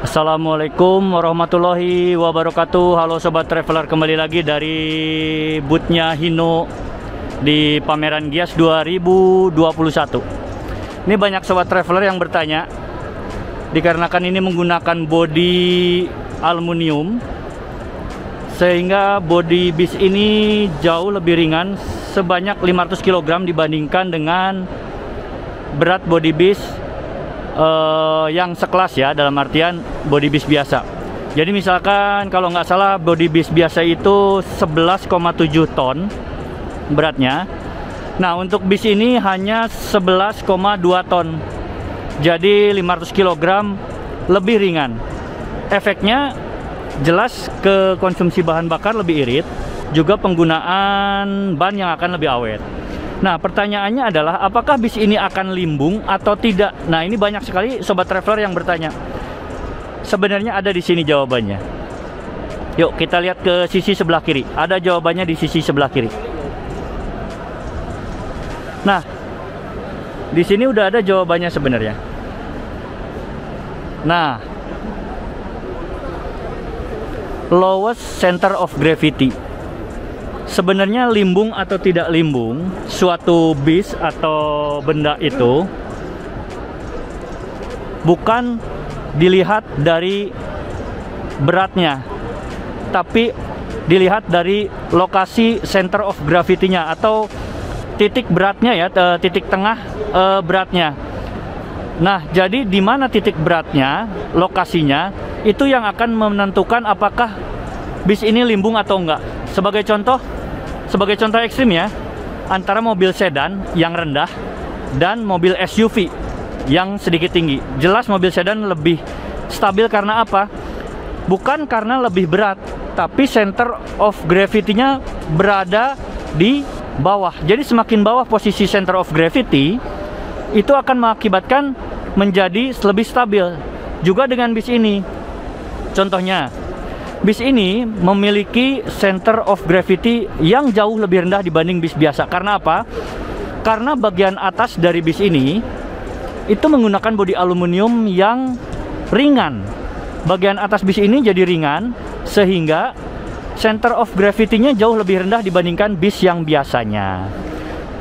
Assalamualaikum warahmatullahi wabarakatuh. Halo Sobat Traveler, kembali lagi dari boothnya Hino di pameran Gias 2021. Ini banyak Sobat Traveler yang bertanya, dikarenakan ini menggunakan bodi aluminium, sehingga bodi bis ini jauh lebih ringan, sebanyak 500 kg dibandingkan dengan berat bodi bis yang sekelas ya, dalam artian bodi bis biasa. Jadi misalkan kalau nggak salah bodi bis biasa itu 11,7 ton beratnya. Nah, untuk bis ini hanya 11,2 ton. Jadi 500 kg lebih ringan. Efeknya jelas ke konsumsi bahan bakar lebih irit, juga penggunaan ban yang akan lebih awet. Nah, pertanyaannya adalah apakah bis ini akan limbung atau tidak? Nah, ini banyak sekali Sobat Traveler yang bertanya. Sebenarnya ada di sini jawabannya. Yuk kita lihat ke sisi sebelah kiri. Ada jawabannya di sisi sebelah kiri. Nah, di sini udah ada jawabannya sebenarnya. Nah, lowest center of gravity. Sebenarnya limbung atau tidak limbung, suatu bis atau benda itu bukan dilihat dari beratnya, tapi dilihat dari lokasi center of gravity-nya atau titik beratnya ya, titik tengah beratnya. Nah, jadi di mana titik beratnya, lokasinya, itu yang akan menentukan apakah bis ini limbung atau enggak. Sebagai contoh ekstrim ya, antara mobil sedan yang rendah dan mobil SUV yang sedikit tinggi. Jelas mobil sedan lebih stabil karena apa? Bukan karena lebih berat, tapi center of gravity-nya berada di bawah. Jadi semakin bawah posisi center of gravity, itu akan mengakibatkan menjadi lebih stabil. Juga dengan bis ini. Contohnya, bis ini memiliki center of gravity yang jauh lebih rendah dibanding bis biasa. Karena apa? Karena bagian atas dari bis ini itu menggunakan bodi aluminium yang ringan. Bagian atas bis ini jadi ringan, sehingga center of gravity-nya jauh lebih rendah dibandingkan bis yang biasanya.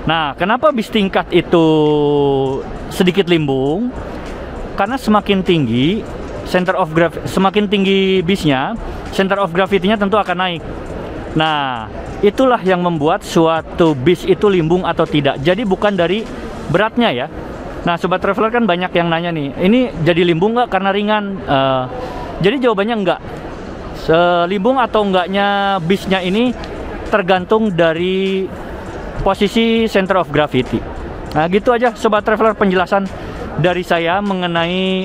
Nah, kenapa bis tingkat itu sedikit limbung? Karena semakin tinggi semakin tinggi bisnya, center of gravity-nya tentu akan naik. Nah, itulah yang membuat suatu bis itu limbung atau tidak. Jadi bukan dari beratnya ya. Nah, Sobat Traveler kan banyak yang nanya nih, ini jadi limbung nggak karena ringan? Jadi jawabannya enggak. Limbung atau enggaknya bisnya ini tergantung dari posisi center of gravity. Nah, gitu aja Sobat Traveler penjelasan dari saya mengenai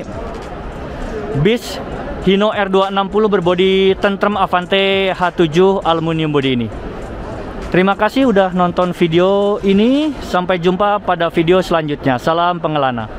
bis Hino R260 berbodi Tentrem Avante H7 aluminium body ini. Terima kasih udah nonton video ini. Sampai jumpa pada video selanjutnya. Salam pengelana.